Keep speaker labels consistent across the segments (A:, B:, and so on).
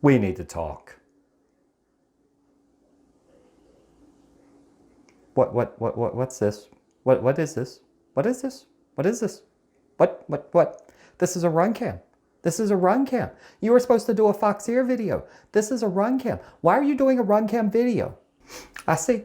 A: We need to talk. What's this? What is this? What is this? What is this? What? This is a Runcam. This is a Runcam. You were supposed to do a Foxeer video. This is a Runcam. Why are you doing a Runcam video? I see.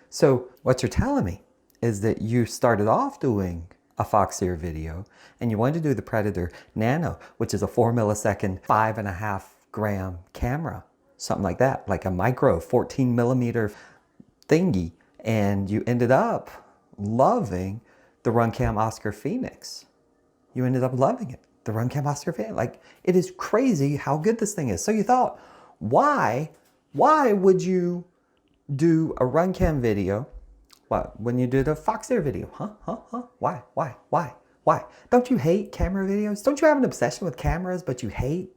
A: So what you're telling me is that you started off doing a Foxeer video and you wanted to do the Predator Nano, which is a 4 millisecond, 5.5 gram camera. Something like that, like a micro 14 millimeter thingy. And you ended up loving the Runcam Oscar Phoenix. You ended up loving it. The Runcam Oscar Phoenix. Like, it is crazy how good this thing is. So you thought, why would you do a Runcam video when you did a Foxeer video? Why? Don't you hate camera videos? Don't you have an obsession with cameras, but you hate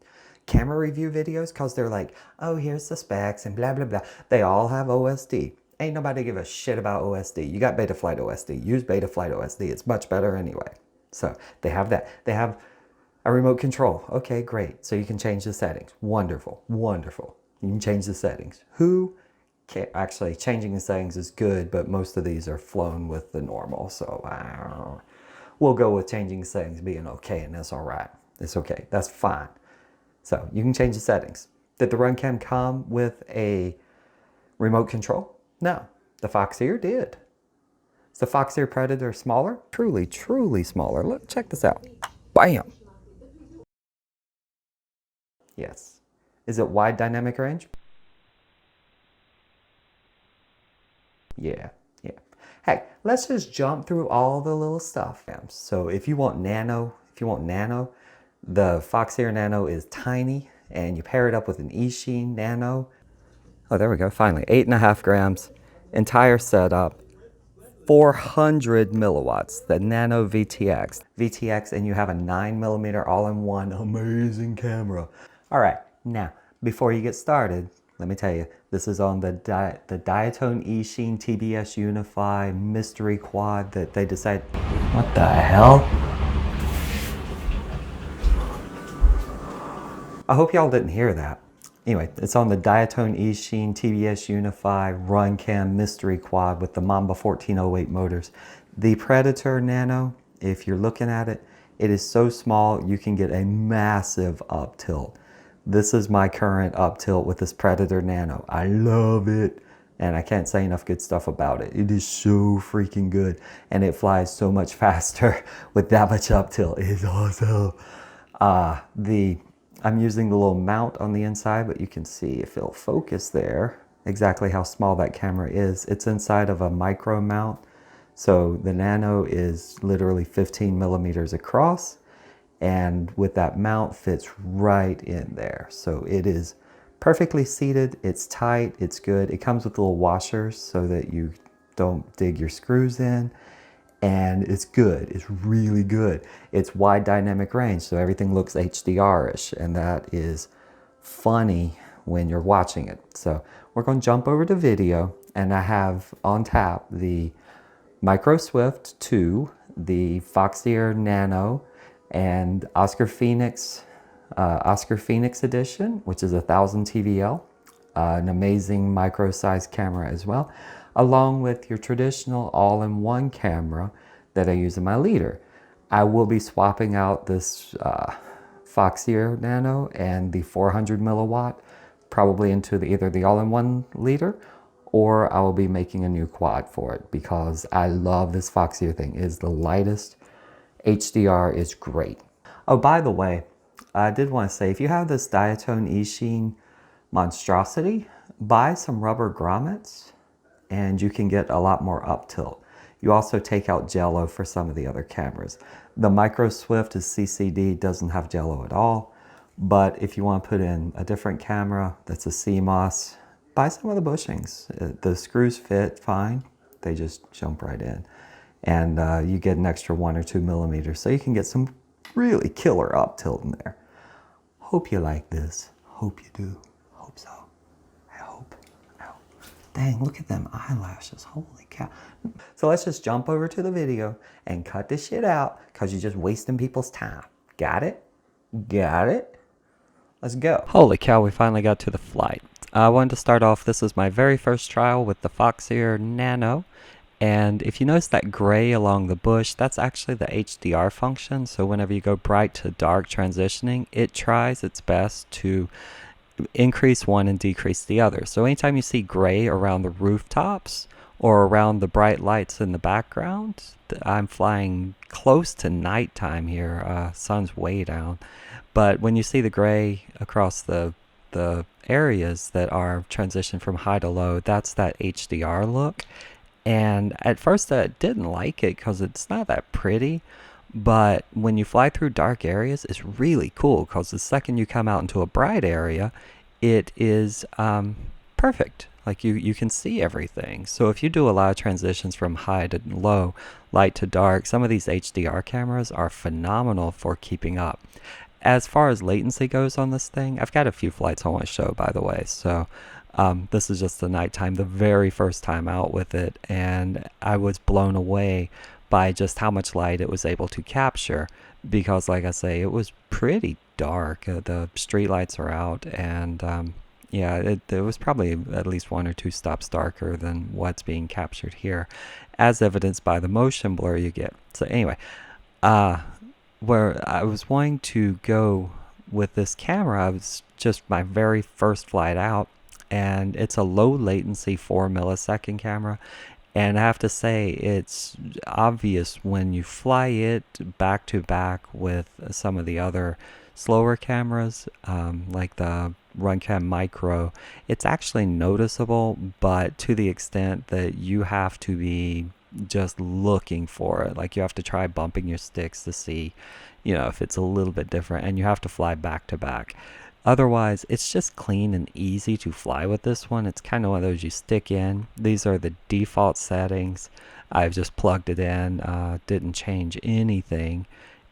A: camera review videos because they're like, oh, here's the specs and blah, blah, blah. They all have OSD. Ain't nobody give a shit about OSD. You got Betaflight OSD. Use Betaflight OSD. It's much better anyway. So they have that. They have a remote control. Okay, great. So you can change the settings. Wonderful. You can change the settings. Actually, changing the settings is good, but most of these are flown with the normal. So we'll go with changing the settings being okay, and that's all right. It's okay. That's fine. So you can change the settings. Did the Runcam come with a remote control? No, the Foxeer did. Is the Foxeer Predator smaller? Truly smaller. Look, check this out. Bam! Yes. Is it wide dynamic range? Yeah. Heck, let's just jump through all the little stuff. So if you want Nano, the Foxeer Nano is tiny, and you pair it up with an eSheen Nano. Oh, there we go, finally, 8.5 grams, entire setup, 400 milliwatts, the Nano VTX, and you have a 9 millimeter all-in-one amazing camera. All right, now, before you get started, let me tell you, this is on the Diatone eSheen TBS Unify mystery quad that they decided, what the hell? I hope y'all didn't hear that. Anyway, it's on the Diatone eSheen TBS Unify Runcam mystery quad with the Mamba 1408 motors. The Predator Nano, if you're looking at it, it is so small you can get a massive up tilt. This is my current up tilt with this Predator Nano. I love it, and I can't say enough good stuff about it. It is so freaking good, and it flies so much faster with that much up tilt. It is awesome. I'm using the little mount on the inside, but you can see if it'll focus there exactly how small that camera is. It's inside of a micro mount. So the Nano is literally 15 millimeters across, and with that mount fits right in there. So it is perfectly seated, it's tight, it's good. It comes with little washers so that you don't dig your screws in. And it's good, it's really good. It's wide dynamic range, so everything looks HDR-ish, and that is funny when you're watching it. So we're going to jump over to video, and I have on tap the Micro Swift 2, the Foxeer Nano, and Oscar Phoenix Edition, which is 1000 TVL, an amazing micro size camera as well, along with your traditional all-in-one camera that I use in my leader. I will be swapping out this Foxeer Nano and the 400 milliwatt probably into either the all-in-one leader, or I will be making a new quad for it because I love this Foxeer thing. It is the lightest. HDR is great. Oh, by the way, I did want to say, if you have this Diatone eSheen monstrosity, buy some rubber grommets and you can get a lot more up tilt. You also take out jello for some of the other cameras. The Micro Swift is CCD, doesn't have jello at all. But if you want to put in a different camera that's a CMOS, buy some of the bushings. The screws fit fine. They just jump right in. And you get an extra 1 or 2 millimeters. So you can get some really killer up tilt in there. Hope you like this. Hope you do. Hope so. I hope. Dang, look at them eyelashes. Holy cow. So let's just jump over to the video and cut this shit out because you're just wasting people's time. Got it? Got it? Let's go. Holy cow, we finally got to the flight. I wanted to start off, this is my very first trial with the Foxeer Nano. And if you notice that gray along the bush, that's actually the HDR function. So whenever you go bright to dark transitioning, it tries its best to increase one and decrease the other. So anytime you see gray around the rooftops or around the bright lights in the background, I'm flying close to nighttime here. Sun's way down. But when you see the gray across the areas that are transitioned from high to low, that's that HDR look. And at first I didn't like it because it's not that pretty. But when you fly through dark areas, it's really cool because the second you come out into a bright area, it is perfect. Like you can see everything. So if you do a lot of transitions from high to low, light to dark, some of these HDR cameras are phenomenal for keeping up. As far as latency goes on this thing, I've got a few flights I want to show, by the way. So this is just the nighttime, the very first time out with it, and I was blown away by just how much light it was able to capture because, like I say, it was pretty dark. The street lights are out, and yeah, it was probably at least 1 or 2 stops darker than what's being captured here, as evidenced by the motion blur you get. So anyway, where I was wanting to go with this camera, I was just my very first flight out, and it's a low latency 4 millisecond camera. And I have to say, it's obvious when you fly it back to back with some of the other slower cameras, like the Runcam Micro. It's actually noticeable, but to the extent that you have to be just looking for it. Like you have to try bumping your sticks to see, if it's a little bit different, and you have to fly back to back. Otherwise, it's just clean and easy to fly with this one. It's kind of one of those you stick in. These are the default settings. I've just plugged it in, didn't change anything,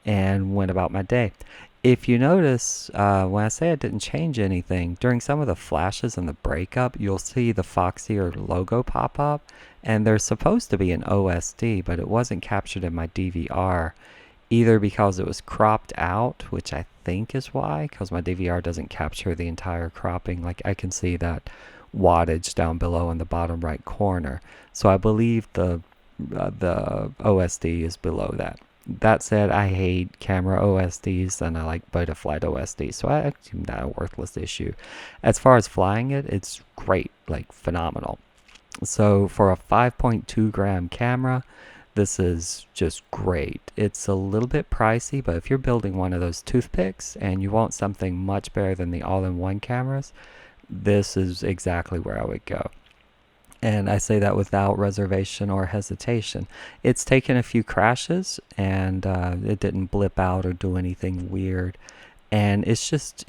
A: and went about my day. If you notice, when I say I didn't change anything, during some of the flashes and the breakup, you'll see the Foxeer logo pop up, and there's supposed to be an OSD, but it wasn't captured in my DVR. Either because it was cropped out, which I think is why, because my DVR doesn't capture the entire cropping. Like I can see that wattage down below in the bottom right corner. So I believe the OSD is below that. That said, I hate camera OSDs and I like Betaflight OSDs, so I assume that a worthless issue. As far as flying it, it's great, like phenomenal. So for a 5.2 gram camera, this is just great. It's a little bit pricey, but if you're building one of those toothpicks and you want something much better than the all-in-one cameras, this is exactly where I would go. And I say that without reservation or hesitation. It's taken a few crashes and it didn't blip out or do anything weird. And it's just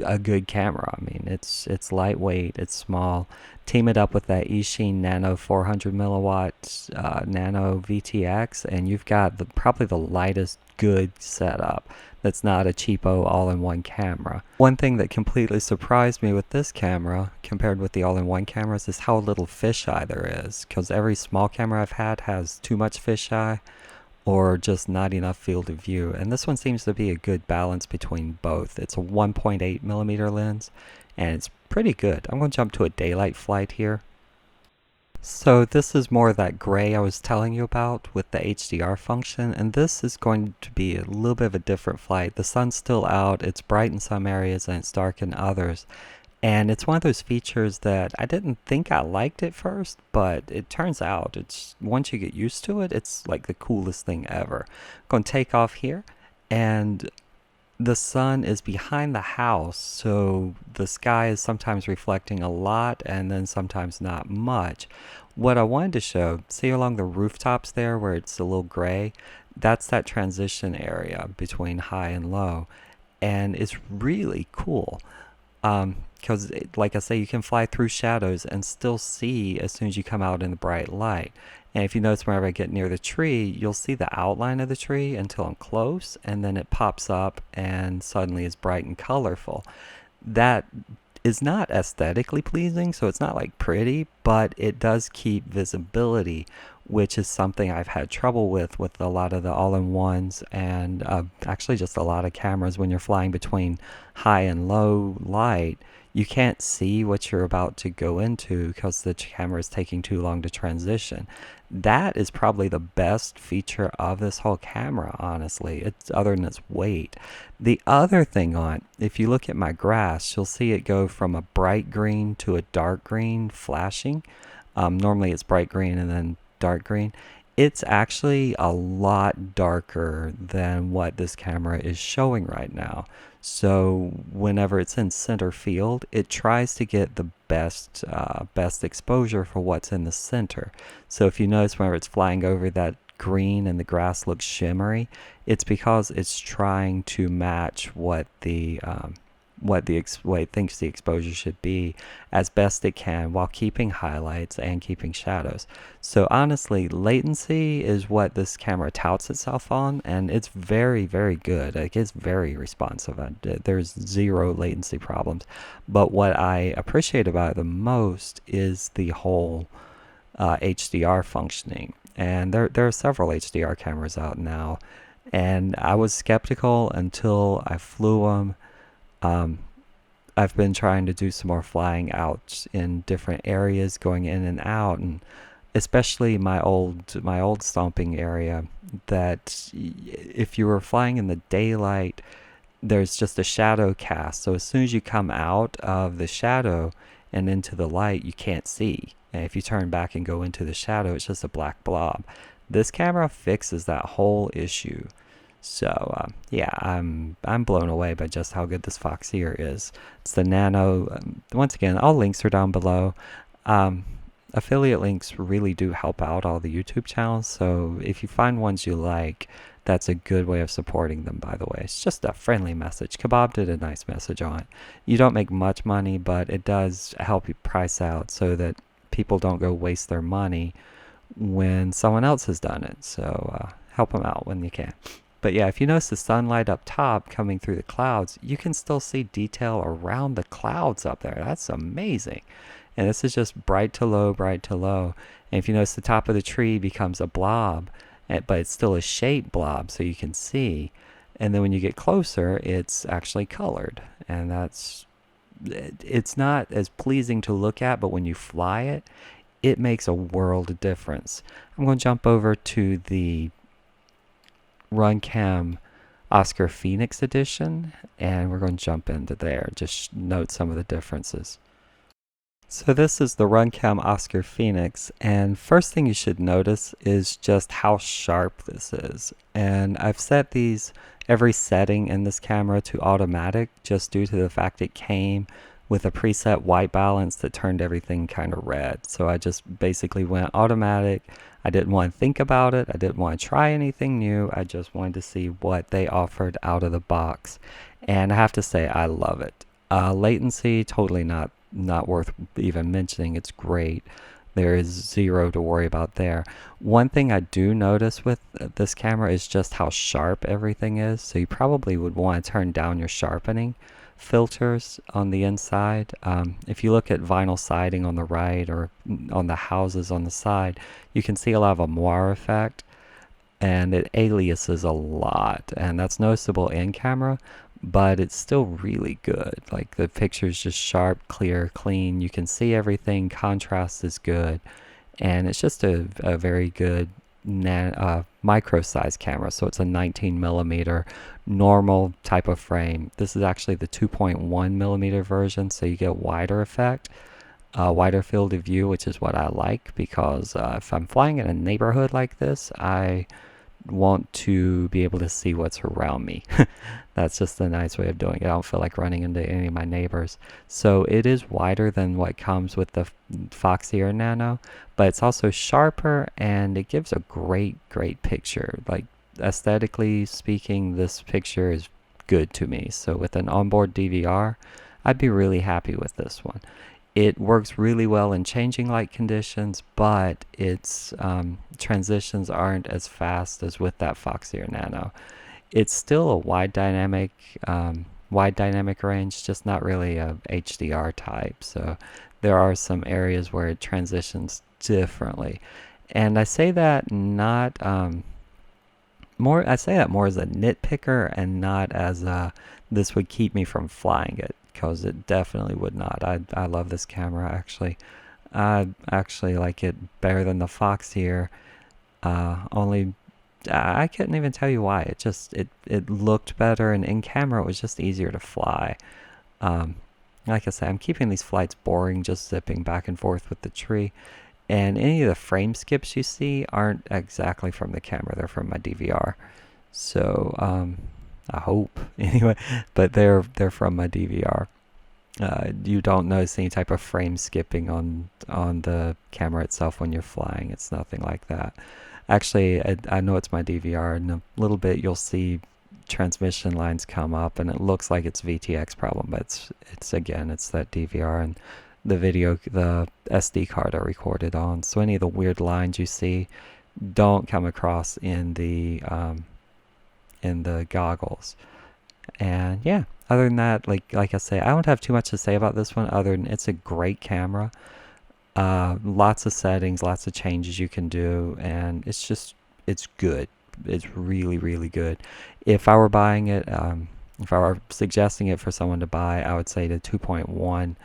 A: a good camera. I mean, it's lightweight, it's small. Team it up with that Eachine Nano 400 milliwatt Nano VTX, and you've got probably the lightest good setup that's not a cheapo all-in-one camera. One thing that completely surprised me with this camera compared with the all-in-one cameras is how little fisheye there is, because every small camera I've had has too much fisheye or just not enough field of view, and this one seems to be a good balance between both. It's a 1.8 millimeter lens and it's pretty good. I'm going to jump to a daylight flight here. So this is more of that gray I was telling you about with the HDR function, and this is going to be a little bit of a different flight. The sun's still out, it's bright in some areas and it's dark in others. And it's one of those features that I didn't think I liked at first, but it turns out it's once you get used to it, it's like the coolest thing ever. I'm going to take off here, and the sun is behind the house, so the sky is sometimes reflecting a lot and then sometimes not much. What I wanted to show, see along the rooftops there where it's a little gray, that's that transition area between high and low, and it's really cool. Because like I say, you can fly through shadows and still see as soon as you come out in the bright light. And if you notice, whenever I get near the tree, you'll see the outline of the tree until I'm close, and then it pops up and suddenly is bright and colorful. That is not aesthetically pleasing, so it's not like pretty, but it does keep visibility, which is something I've had trouble with a lot of the all-in-ones, and actually just a lot of cameras. When you're flying between high and low light, you can't see what you're about to go into because the camera is taking too long to transition. That is probably the best feature of this whole camera, honestly. It's other than its weight. The other thing on, if you look at my grass, you'll see it go from a bright green to a dark green flashing. Normally it's bright green and then dark green. It's actually a lot darker than what this camera is showing right now. So whenever it's in center field, it tries to get the best exposure for what's in the center. So if you notice whenever it's flying over that green and the grass looks shimmery, it's because it's trying to match what it thinks the exposure should be as best it can while keeping highlights and keeping shadows. So honestly, latency is what this camera touts itself on, and it's very, very good. Like, it's very responsive. There's zero latency problems. But what I appreciate about it the most is the whole HDR functioning. And there are several HDR cameras out now, and I was skeptical until I flew them. I've been trying to do some more flying out in different areas, going in and out, and especially my old stomping area, that if you were flying in the daylight, there's just a shadow cast. So as soon as you come out of the shadow and into the light, you can't see. And if you turn back and go into the shadow, it's just a black blob. This camera fixes that whole issue. So yeah, I'm blown away by just how good this Foxeer is. It's the Nano. Once again, all links are down below. Affiliate links really do help out all the YouTube channels. So if you find ones you like, that's a good way of supporting them, by the way. It's just a friendly message. Kebab did a nice message on it. You don't make much money, but it does help you price out so that people don't go waste their money when someone else has done it. So help them out when you can. But yeah, if you notice the sunlight up top coming through the clouds, you can still see detail around the clouds up there. That's amazing. And this is just bright to low, bright to low. And if you notice the top of the tree becomes a blob, but it's still a shaped blob so you can see. And then when you get closer, it's actually colored. And it's not as pleasing to look at, but when you fly it, it makes a world of difference. I'm going to jump over to the Runcam Oscar Phoenix edition, and we're going to jump into there. Just note some of the differences. So this is the Runcam Oscar Phoenix, and first thing you should notice is just how sharp this is. And I've set every setting in this camera to automatic just due to the fact it came with a preset white balance that turned everything kind of red. So I just basically went automatic. I didn't want to think about it. I didn't want to try anything new. I just wanted to see what they offered out of the box. And I have to say, I love it. Latency, totally not worth even mentioning. It's great. There is zero to worry about there. One thing I do notice with this camera is just how sharp everything is. So you probably would want to turn down your sharpening filters on the inside. If you look at vinyl siding on the right or on the houses on the side, you can see a lot of a moire effect, and it aliases a lot, and that's noticeable in camera, but it's still really good. Like, the picture's just sharp, clear, clean. You can see everything. Contrast is good, and it's just a very good micro size camera. So it's a 19 millimeter normal type of frame. This is actually the 2.1 millimeter version, so you get wider effect, wider field of view, which is what I like, because if I'm flying in a neighborhood like this, I want to be able to see what's around me. That's just a nice way of doing it. I don't feel like running into any of my neighbors. So it is wider than what comes with the Foxeer Nano, but it's also sharper, and it gives a great picture. Like, aesthetically speaking, this picture is good to me. So with an onboard DVR, I'd be really happy with this one. It works really well in changing light conditions, but its transitions aren't as fast as with that Foxeer Nano. It's still a wide dynamic wide dynamic range, just not really a HDR type. So there are some areas where it transitions differently. And I say that not more. I say that more as a nitpicker and not as a this would keep me from flying it, because it definitely would not. I love this camera actually. I actually like it better than the Foxeer. Only I couldn't even tell you why. It looked better, and in camera it was just easier to fly. Um, like I said, I'm keeping these flights boring, just zipping back and forth with the tree. And any of the frame skips you see aren't exactly from the camera; they're from my DVR. So I hope anyway, but they're from my DVR. You don't notice any type of frame skipping on the camera itself when you're flying. It's nothing like that. Actually, I know it's my DVR. In a little bit, you'll see transmission lines come up, and it looks like it's VTX problem, but it's again, it's that DVR and the video, the SD card are recorded on. So any of the weird lines you see don't come across in the goggles. And yeah, other than that, like I say, I don't have too much to say about this one other than it's a great camera. Lots of settings, lots of changes you can do, and it's good. It's really, really good. If I were buying it, if I were suggesting it for someone to buy, I would say the 2.1.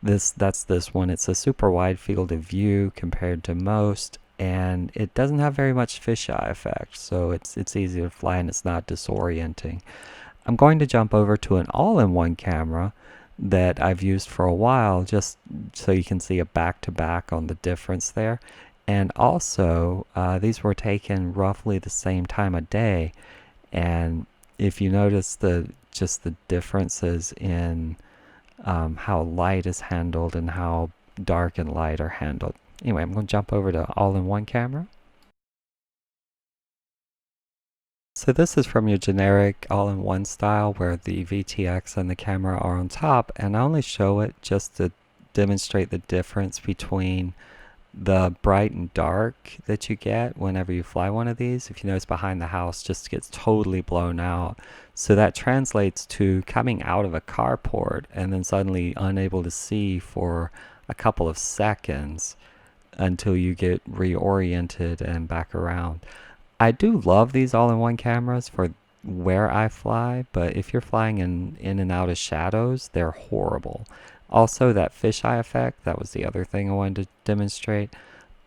A: That's this one. It's a super wide field of view compared to most, and it doesn't have very much fisheye effect, so it's easy to fly and it's not disorienting. I'm going to jump over to an all-in-one camera that I've used for a while, just so you can see a back-to-back on the difference there. And also, these were taken roughly the same time of day, and if you notice just the differences in how light is handled and how dark and light are handled. Anyway, I'm going to jump over to all-in-one camera. So this is from your generic all-in-one style where the VTX and the camera are on top, and I only show it just to demonstrate the difference between the bright and dark that you get whenever you fly one of these. If you notice, behind the house just gets totally blown out. So that translates to coming out of a carport and then suddenly unable to see for a couple of seconds until you get reoriented and back around. I do love these all-in-one cameras for where I fly, but if you're flying in and out of shadows, they're horrible. Also, that fisheye effect, that was the other thing I wanted to demonstrate.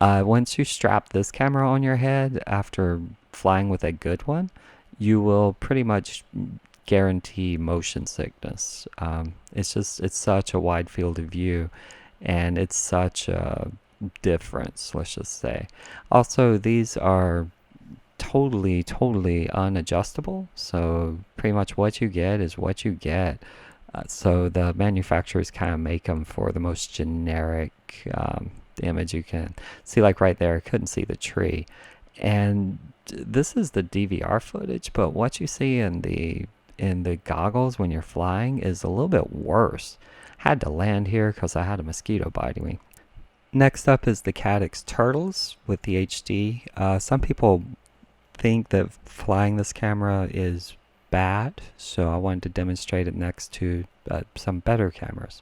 A: Once you strap this camera on your head after flying with a good one, you will pretty much guarantee motion sickness. It's such a wide field of view, and it's such a difference, let's just say. Also, these are totally unadjustable, so pretty much what you get is what you get. So the manufacturers kind of make them for the most generic image you can see. Like right there, I couldn't see the tree, and this is the DVR footage, but what you see in the goggles when you're flying is a little bit worse. Had to land here because I had a mosquito biting me. Next up is the Caddx Turtles with the HD. Some people think that flying this camera is bad, so I wanted to demonstrate it next to some better cameras.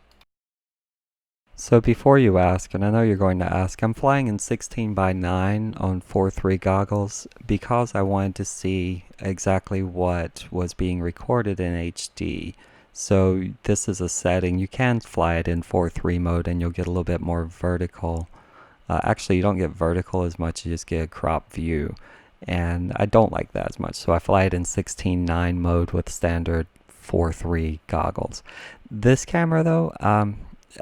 A: So before you ask, and I know you're going to ask, I'm flying in 16:9 on 4.3 goggles because I wanted to see exactly what was being recorded in HD. So this is a setting. You can fly it in 4.3 mode and you'll get a little bit more vertical. Actually, you don't get vertical as much, you just get a crop view. And I don't like that as much, so I fly it in 16:9 mode with standard 4.3 goggles. This camera though,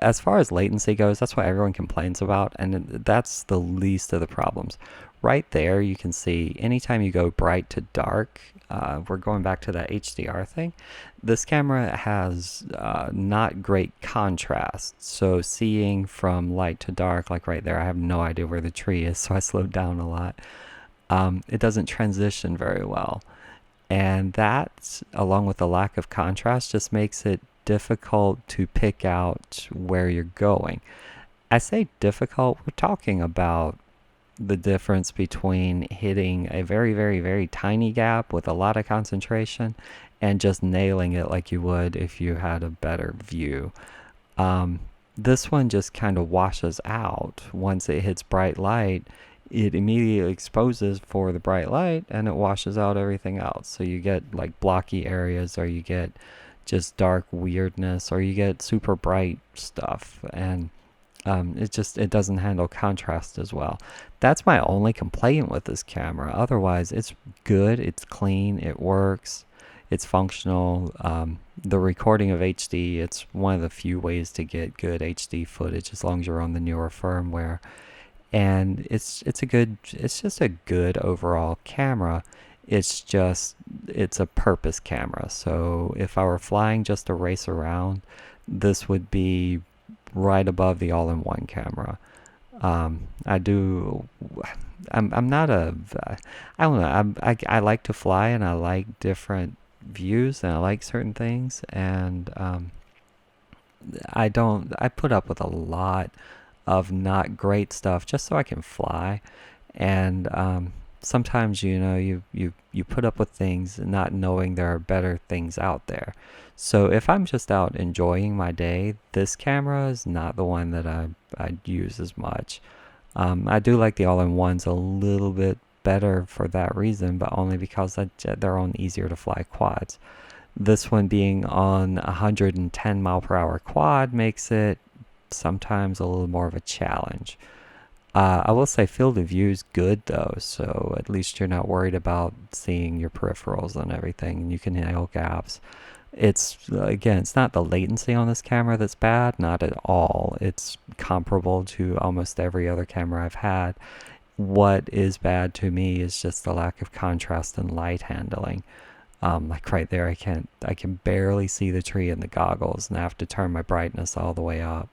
A: as far as latency goes, that's what everyone complains about, and that's the least of the problems. Right there you can see anytime you go bright to dark, we're going back to that HDR thing. This camera has not great contrast, so seeing from light to dark, like right there, I have no idea where the tree is, so I slowed down a lot. It doesn't transition very well, and that, along with the lack of contrast, just makes it difficult to pick out where you're going. I say difficult, we're talking about the difference between hitting a very, very, very tiny gap with a lot of concentration and just nailing it like you would if you had a better view. This one just kind of washes out. Once it hits bright light, it immediately exposes for the bright light and it washes out everything else. So you get like blocky areas, or you get just dark weirdness, or you get super bright stuff. And it doesn't handle contrast as well. That's my only complaint with this camera. Otherwise, it's good, it's clean, it works, it's functional. The recording of HD, it's one of the few ways to get good HD footage as long as you're on the newer firmware. And it's just a good overall camera. It's a purpose camera. So if I were flying just to race around, this would be right above the all-in-one camera. I'm not a, I don't know, I like to fly, and I like different views, and I like certain things, and I put up with a lot of not great stuff just so I can fly. And sometimes, you put up with things not knowing there are better things out there. So if I'm just out enjoying my day, this camera is not the one that I use as much. I do like the all-in-ones a little bit better for that reason, but only because they're on easier to fly quads. This one being on 110 mile per hour quad makes it sometimes a little more of a challenge. I will say field of view is good though, so at least you're not worried about seeing your peripherals and everything, and you can nail gaps. It's not the latency on this camera that's bad, not at all. It's comparable to almost every other camera I've had. What is bad to me is just the lack of contrast and light handling. Like right there, I can barely see the tree in the goggles, and I have to turn my brightness all the way up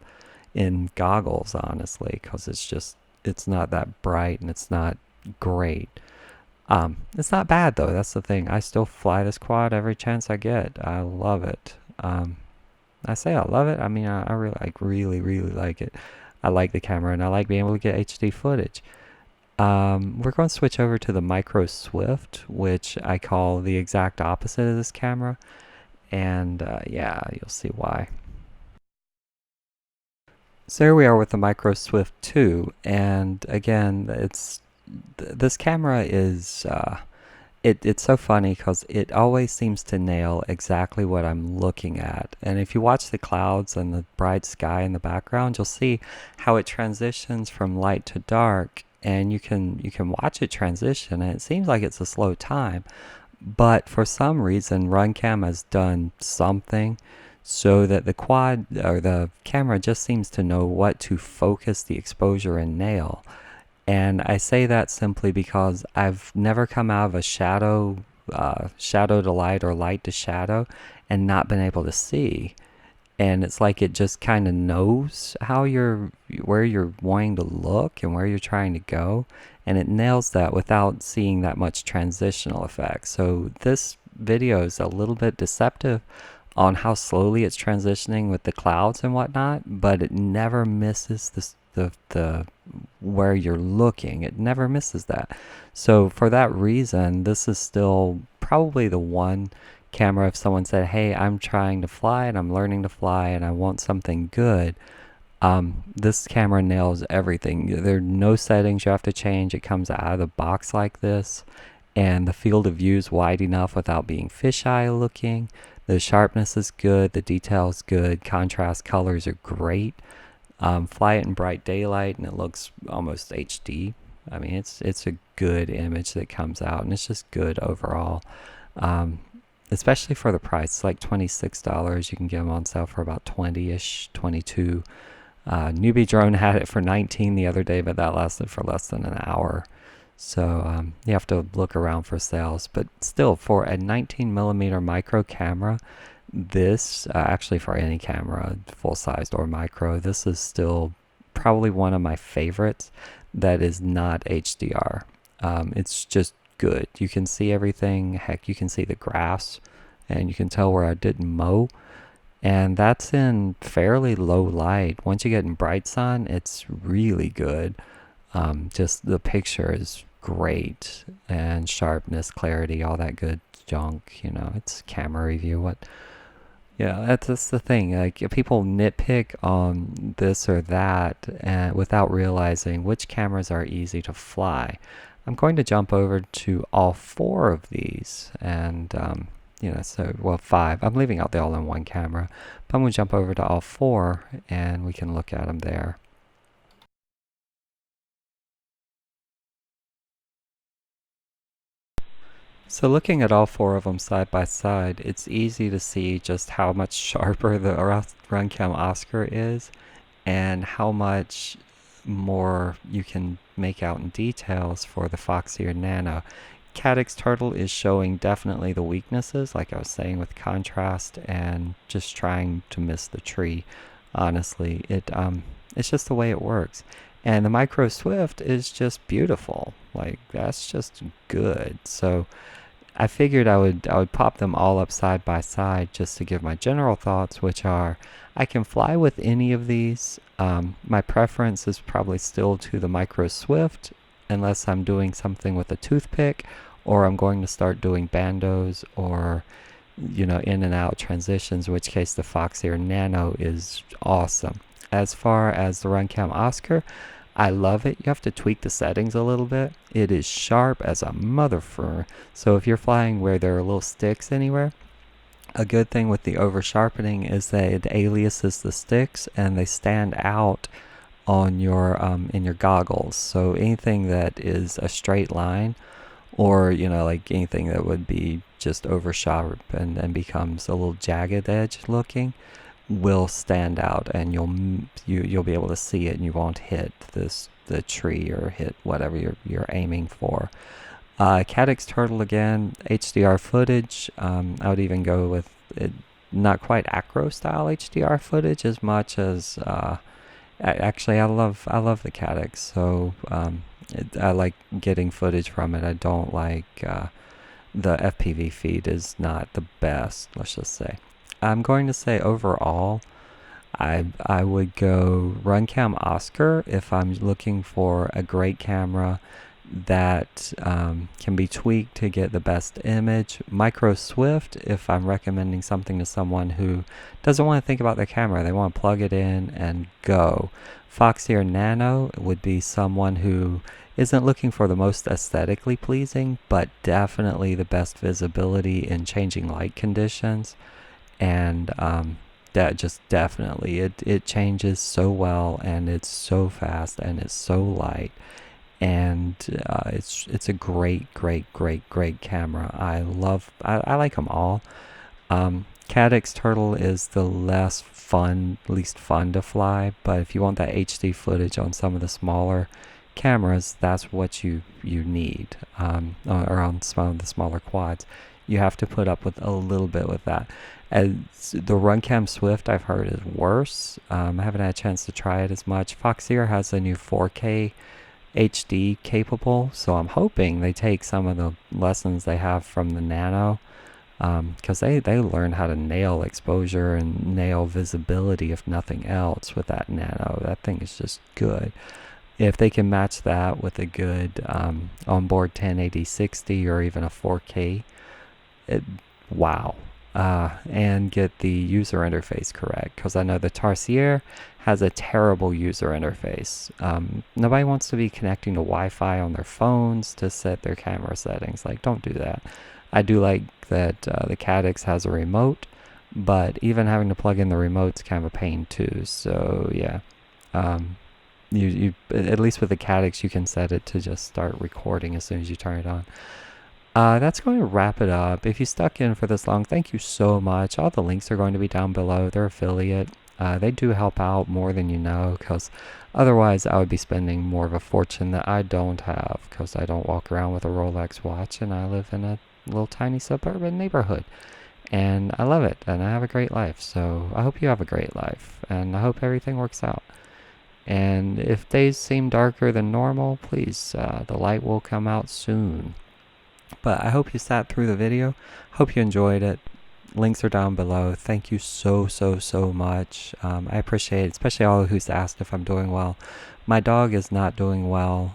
A: in goggles, honestly, because it's not that bright and it's not great. It's not bad though. That's the thing. I still fly this quad every chance I get. I love it. I say I love it. I mean, I really, really like it. I like the camera, and I like being able to get HD footage. We're going to switch over to the Micro Swift, which I call the exact opposite of this camera. And yeah, you'll see why. So here we are with the Micro Swift 2, and again, this camera is it's so funny because it always seems to nail exactly what I'm looking at. And if you watch the clouds and the bright sky in the background, you'll see how it transitions from light to dark, and you can watch it transition, and it seems like it's a slow time, but for some reason Runcam has done something so that the quad or the camera just seems to know what to focus the exposure and nail. And I say that simply because I've never come out of a shadow to light or light to shadow and not been able to see. And it's like it just kind of knows where you're wanting to look and where you're trying to go, and it nails that without seeing that much transitional effect. So this video is a little bit deceptive on how slowly it's transitioning with the clouds and whatnot, but it never misses the where you're looking. It never misses that. So for that reason, this is still probably the one camera if someone said, hey, I'm trying to fly and I'm learning to fly and I want something good. This camera nails everything. There are no settings you have to change. It comes out of the box like this, and the field of view is wide enough without being fisheye looking. The sharpness is good, the detail is good, contrast colors are great. Fly it in bright daylight and it looks almost HD. I mean, it's a good image that comes out, and it's just good overall. Especially for the price. It's like $26. You can get them on sale for about 20-ish, 22. Newbie Drone had it for 19 the other day, but that lasted for less than an hour. So you have to look around for sales. But still, for a 19mm micro camera, this, actually for any camera, full-sized or micro, this is still probably one of my favorites that is not HDR. It's just good. You can see everything. Heck, you can see the grass, and you can tell where I didn't mow. And that's in fairly low light. Once you get in bright sun, it's really good. Just the picture is great, and sharpness, clarity, all that good junk. You know, it's camera review. What? Yeah, that's the thing. Like people nitpick on this or that, and without realizing which cameras are easy to fly. I'm going to jump over to all four of these, and you know, so well, five. I'm leaving out the all-in-one camera, but I'm going to jump over to all four, and we can look at them there. So looking at all four of them side by side, it's easy to see just how much sharper the Runcam Oscar is and how much more you can make out in details for the Foxeer Nano. Caddx Turtle is showing definitely the weaknesses, like I was saying, with contrast and just trying to miss the tree. Honestly, it's just the way it works. And the Micro Swift is just beautiful. Like that's just good. So I figured I would pop them all up side by side just to give my general thoughts, which are I can fly with any of these. My preference is probably still to the Micro Swift, unless I'm doing something with a toothpick, or I'm going to start doing bandos or in and out transitions, in which case the Foxeer Nano is awesome. As far as the Runcam Oscar, I love it. You have to tweak the settings a little bit. It is sharp as a motherfucker. So if you're flying where there are little sticks anywhere, a good thing with the over sharpening is that it aliases the sticks and they stand out on your in your goggles. So anything that is a straight line, or like anything that would be just over sharp and becomes a little jagged edge looking, will stand out, and you'll be able to see it, and you won't hit the tree or hit whatever you're aiming for. Caddx Turtle again, HDR footage. I would even go with it, not quite acro style HDR footage as much as actually I love the Caddx, so I like getting footage from it. I don't like the FPV feed is not the best, let's just say. I'm going to say overall, I would go Runcam Oscar if I'm looking for a great camera that can be tweaked to get the best image. Micro Swift if I'm recommending something to someone who doesn't want to think about their camera. They want to plug it in and go. Foxeer Nano would be someone who isn't looking for the most aesthetically pleasing, but definitely the best visibility in changing light conditions. And that just definitely it changes so well, and it's so fast, and it's so light, and it's a great camera. I like them all. Caddx Turtle is the least fun to fly, but if you want that HD footage on some of the smaller cameras, that's what you need, or on some of the smaller quads. You have to put up with a little bit with that. As the Runcam Swift I've heard is worse. I haven't had a chance to try it as much. Foxeer has a new 4K HD capable, so I'm hoping they take some of the lessons they have from the Nano, because they learn how to nail exposure and nail visibility, if nothing else, with that Nano. That thing is just good. If they can match that with a good onboard 1080/60 or even a 4K, wow. And get the user interface correct, because I know the Tarsier has a terrible user interface. Nobody wants to be connecting to Wi-Fi on their phones to set their camera settings. Like, don't do that. I do like that the Caddx has a remote, but even having to plug in the remote's kind of a pain too. So yeah, you at least with the Caddx you can set it to just start recording as soon as you turn it on. That's going to wrap it up. If you stuck in for this long, thank you so much. All the links are going to be down below. They're affiliate. They do help out more than you know, because otherwise I would be spending more of a fortune that I don't have, because I don't walk around with a Rolex watch, and I live in a little tiny suburban neighborhood. And I love it, and I have a great life. So I hope you have a great life, and I hope everything works out. And if days seem darker than normal, please, the light will come out soon. But I hope you sat through the video. Hope you enjoyed it. Links are down below. Thank you so much. I appreciate it, especially all who's asked if I'm doing well. My dog is not doing well.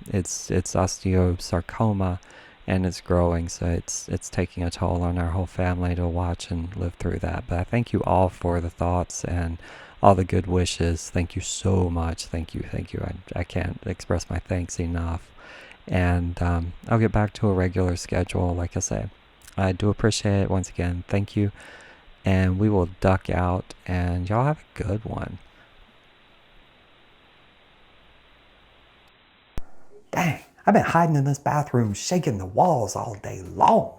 A: It's osteosarcoma, and it's growing, so it's taking a toll on our whole family to watch and live through that. But I thank you all for the thoughts and all the good wishes. Thank you so much. Thank you. I can't express my thanks enough. And I'll get back to a regular schedule, like I said. I do appreciate it once again. Thank you. And we will duck out, and y'all have a good one. Dang, I've been hiding in this bathroom shaking the walls all day long.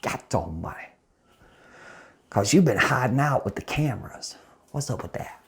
A: God almighty. Because you've been hiding out with the cameras. What's up with that?